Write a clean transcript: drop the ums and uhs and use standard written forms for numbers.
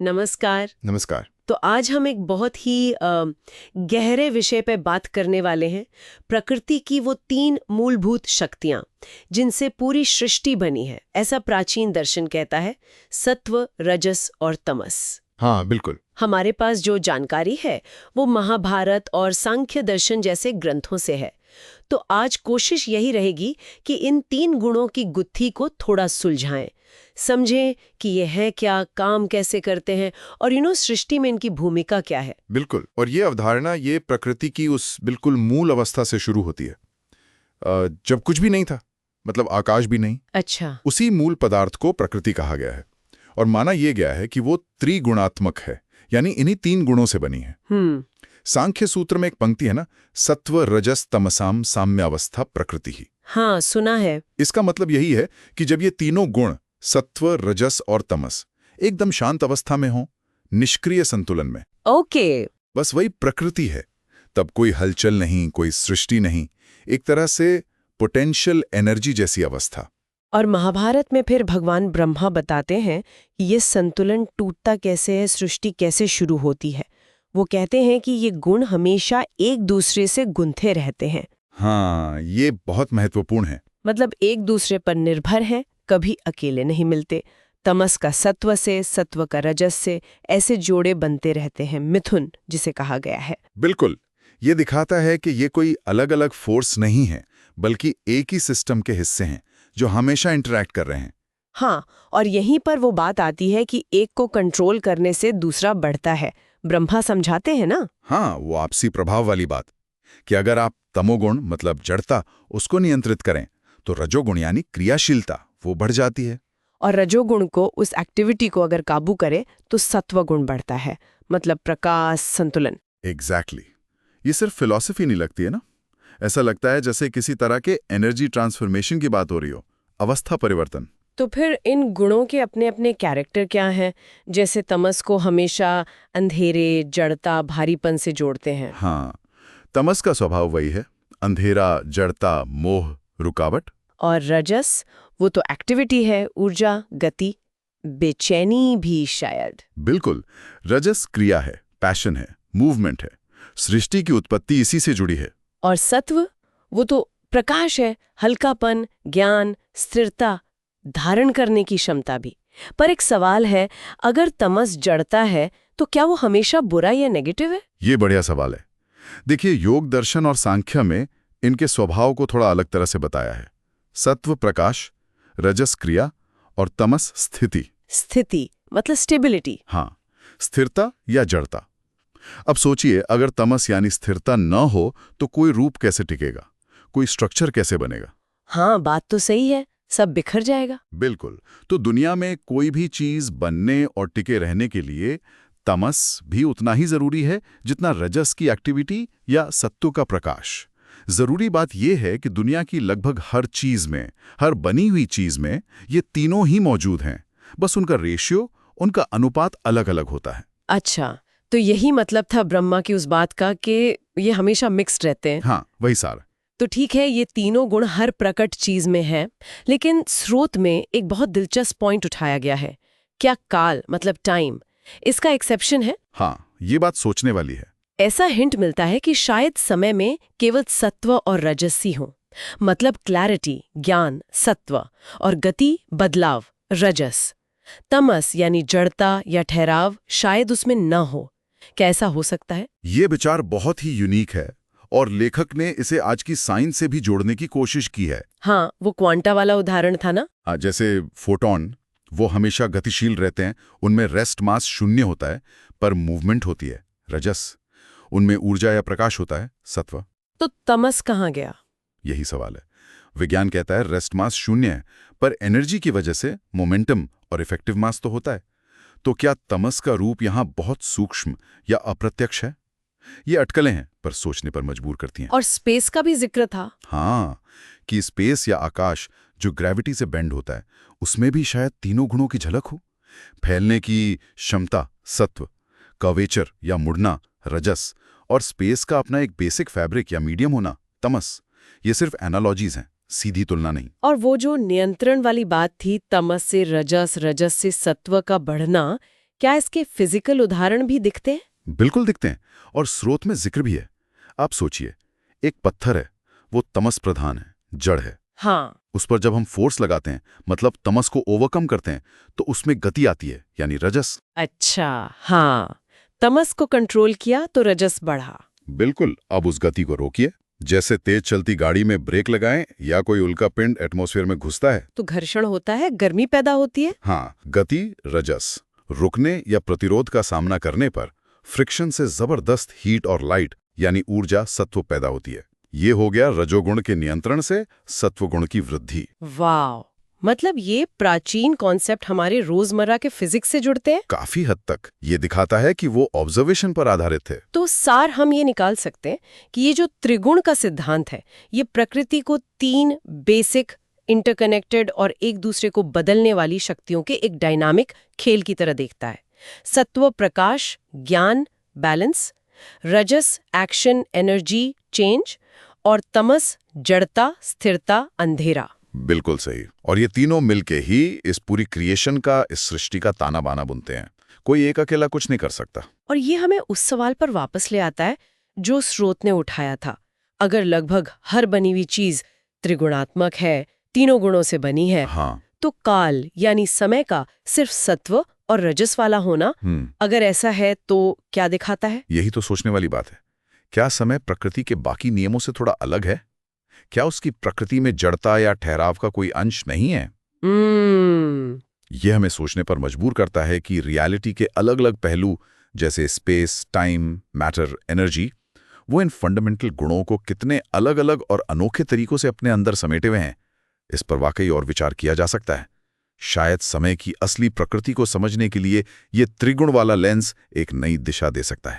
नमस्कार। नमस्कार। तो आज हम एक बहुत ही गहरे विषय पे बात करने वाले हैं। प्रकृति की वो 3 मूलभूत शक्तियां जिनसे पूरी सृष्टि बनी है, ऐसा प्राचीन दर्शन कहता है। सत्व, रजस और तमस। हाँ, बिल्कुल। हमारे पास जो जानकारी है वो महाभारत और सांख्य दर्शन जैसे ग्रंथों से है। तो आज कोशिश यही रहेगी कि इन 3 गुणों की गुत्थी को थोड़ा सुलझाएं, समझें कि ये है क्या, काम कैसे करते हैं और सृष्टि में इनकी भूमिका क्या है। बिल्कुल। और ये अवधारणा ये प्रकृति की उस बिल्कुल मूल अवस्था से शुरू होती है, जब कुछ भी नहीं था, मतलब आकाश भी नहीं। अच्छा। उसी मूल पदार्थ को प्रकृति कहा गया है और माना यह गया है कि वो त्रिगुणात्मक है, यानी इन्हीं 3 गुणों से बनी है। सांख्य सूत्र में एक पंक्ति है ना, सत्व रजस तमसाम साम्यावस्था प्रकृति ही। हाँ, सुना है। इसका मतलब यही है कि जब ये तीनों गुण सत्व, रजस और तमस एकदम शांत अवस्था में हो, निष्क्रिय संतुलन में, ओके। बस वही प्रकृति है। तब कोई हलचल नहीं, कोई सृष्टि नहीं, एक तरह से पोटेंशियल एनर्जी जैसी अवस्था। और महाभारत में फिर भगवान ब्रह्मा बताते हैं कि ये संतुलन टूटता कैसे है, सृष्टि कैसे शुरू होती है। वो कहते हैं कि ये गुण हमेशा एक दूसरे से गुंथे रहते हैं। हाँ, ये बहुत महत्वपूर्ण है। मतलब एक दूसरे पर निर्भर हैं, कभी अकेले नहीं मिलते। तमस का सत्व से, सत्व का रजस से, ऐसे जोड़े बनते रहते हैं, मिथुन जिसे कहा गया है। बिल्कुल। ये दिखाता है कि ये कोई अलग अलग फोर्स नहीं है, बल्कि एक ही सिस्टम के हिस्से हैं जो हमेशा इंटरैक्ट कर रहे हैं। हाँ, और यहीं पर वो बात आती है कि एक को कंट्रोल करने से दूसरा बढ़ता है। ब्रह्मा समझाते हैं ना। हाँ, वो आपसी प्रभाव वाली बात कि अगर आप तमोगुण मतलब जड़ता उसको नियंत्रित करें तो रजोगुण यानी क्रियाशीलता वो बढ़ जाती है। और रजोगुण को, उस एक्टिविटी को अगर काबू करे तो सत्वगुण बढ़ता है, मतलब प्रकाश, संतुलन। एग्जैक्टली। ये सिर्फ फिलॉसफी नहीं लगती है ना, ऐसा लगता है जैसे किसी तरह के एनर्जी ट्रांसफॉर्मेशन की बात हो रही हो, अवस्था परिवर्तन। तो फिर इन गुणों के अपने अपने कैरेक्टर क्या हैं? जैसे तमस को हमेशा अंधेरे, जड़ता, भारीपन से जोड़ते हैं। हाँ, तमस का स्वभाव वही है, अंधेरा, जड़ता, मोह, रुकावट। और रजस, वो तो एक्टिविटी है, ऊर्जा, गति, बेचैनी भी शायद। बिल्कुल। रजस क्रिया है, पैशन है, मूवमेंट है, सृष्टि की उत्पत्ति इसी से जुड़ी है। और सत्व, वो तो प्रकाश है, हल्कापन, ज्ञान, स्थिरता, धारण करने की क्षमता भी। पर एक सवाल है, अगर तमस जड़ता है तो क्या वो हमेशा बुरा या नेगेटिव है? ये बढ़िया सवाल है। देखिए, योग दर्शन और सांख्य में इनके स्वभाव को थोड़ा अलग तरह से बताया है। सत्व प्रकाश, रजस क्रिया और तमस स्थिति। स्थिति मतलब स्टेबिलिटी। हाँ, स्थिरता या जड़ता। अब सोचिए, अगर तमस यानी स्थिरता न हो तो कोई रूप कैसे टिकेगा, कोई स्ट्रक्चर कैसे बनेगा? हाँ, बात तो सही है, सब बिखर जाएगा। बिल्कुल। तो दुनिया में कोई भी चीज बनने और टिके रहने के लिए तमस भी उतना ही जरूरी है जितना रजस की एक्टिविटी या सत्व का प्रकाश। जरूरी बात यह है कि दुनिया की लगभग हर चीज में, हर बनी हुई चीज में ये तीनों ही मौजूद हैं, बस उनका रेशियो, उनका अनुपात अलग अलग होता है। अच्छा, तो यही मतलब था ब्रह्मा की उस बात का कि ये हमेशा मिक्स्ड रहते हैं। हाँ, वही सार। तो ठीक है, ये तीनों गुण हर प्रकट चीज में हैं, लेकिन स्रोत में एक बहुत दिलचस्प पॉइंट उठाया गया है। क्या काल मतलब टाइम इसका एक्सेप्शन है? हाँ, ये बात सोचने वाली है। ऐसा हिंट मिलता है कि शायद समय में केवल सत्व और रजस ही हो, मतलब क्लैरिटी, ज्ञान, सत्व, और गति, बदलाव, रजस। तमस यानी जड़ता या ठहराव शायद उसमें न हो। क्या ऐसा हो सकता है? ये विचार बहुत ही यूनिक है और लेखक ने इसे आज की साइंस से भी जोड़ने की कोशिश की है। हाँ, वो क्वांटा वाला उदाहरण था ना। जैसे फोटॉन, वो हमेशा गतिशील रहते हैं, उनमें रेस्ट मास शून्य होता है पर मूवमेंट होती है, रजस। उनमें ऊर्जा या प्रकाश होता है, सत्व। तो तमस कहाँ गया? यही सवाल है। विज्ञान कहता है रेस्ट मास शून्य है, पर एनर्जी की वजह से मोमेंटम और इफेक्टिव मास तो होता है। तो क्या तमस का रूप यहाँ बहुत सूक्ष्म या अप्रत्यक्ष है? ये अटकलें हैं, पर सोचने पर मजबूर करती हैं। और स्पेस का भी जिक्र था। हाँ, कि स्पेस या आकाश जो ग्रेविटी से बेंड होता है, उसमें भी शायद तीनों गुणों की झलक हो। फैलने की क्षमता सत्व, कर्वेचर या मुड़ना रजस, और स्पेस का अपना एक बेसिक फैब्रिक या मीडियम होना तमस। ये सिर्फ एनालॉजीज हैं, सीधी तुलना नहीं। और वो जो नियंत्रण वाली बात थी, तमस से रजस, रजस से सत्व का बढ़ना, क्या इसके फिजिकल उदाहरण भी दिखते हैं? बिल्कुल दिखते हैं, और स्रोत में जिक्र भी है। आप सोचिए, एक पत्थर है, वो तमस प्रधान है, जड़ है। हाँ। उस पर जब हम फोर्स लगाते हैं, मतलब तमस को ओवरकम करते हैं, तो उसमें गति आती है, यानी रजस। अच्छा, हाँ, तमस को कंट्रोल किया तो रजस बढ़ा। बिल्कुल। अब उस गति को रोकिए। जैसे तेज चलती गाड़ी में ब्रेक लगाएं या कोई उल्का पिंड एटमॉस्फेयर में घुसता है तो घर्षण होता है, गर्मी पैदा होती है। हाँ, गति रजस। रुकने या प्रतिरोध का सामना करने पर फ्रिक्शन से जबरदस्त हीट और लाइट यानी ऊर्जा सत्व पैदा होती है। ये हो गया रजोगुण के नियंत्रण से सत्वगुण की वृद्धि। वाह, मतलब ये प्राचीन कॉन्सेप्ट हमारे रोजमर्रा के फिजिक्स से जुड़ते हैं। काफी हद तक ये दिखाता है कि वो ऑब्जर्वेशन पर आधारित है। तो सार हम ये निकाल सकते हैं कि ये जो त्रिगुण का सिद्धांत है, ये प्रकृति को 3 बेसिक इंटरकनेक्टेड और एक दूसरे को बदलने वाली शक्तियों के एक डायनामिक खेल की तरह देखता है। सत्व प्रकाश, ज्ञान, बैलेंस, रजस एक्शन, एनर्जी, चेंज, और तमस जड़ता, स्थिरता, अंधेरा। बिल्कुल सही। और ये तीनों मिलके ही इस पूरी क्रिएशन का, इस सृष्टि का ताना बाना बुनते हैं। कोई एक अकेला कुछ नहीं कर सकता। और ये हमें उस सवाल पर वापस ले आता है जो स्रोत ने उठाया था। अगर लगभग हर बनी हुई चीज त्रिगुणात्मक है, तीनों गुणों से बनी है, हाँ। तो काल यानी समय का सिर्फ सत्व और रजस वाला होना, अगर ऐसा है तो क्या दिखाता है? यही तो सोचने वाली बात है। क्या समय प्रकृति के बाकी नियमों से थोड़ा अलग है? क्या उसकी प्रकृति में जड़ता या ठहराव का कोई अंश नहीं है? यह हमें सोचने पर मजबूर करता है कि रियलिटी के अलग अलग पहलू जैसे स्पेस, टाइम, मैटर, एनर्जी, वो इन फंडामेंटल गुणों को कितने अलग अलग और अनोखे तरीकों से अपने अंदर समेटे हुए हैं। इस पर वाकई और विचार किया जा सकता है। शायद समय की असली प्रकृति को समझने के लिए ये त्रिगुण वाला लेंस एक नई दिशा दे सकता है।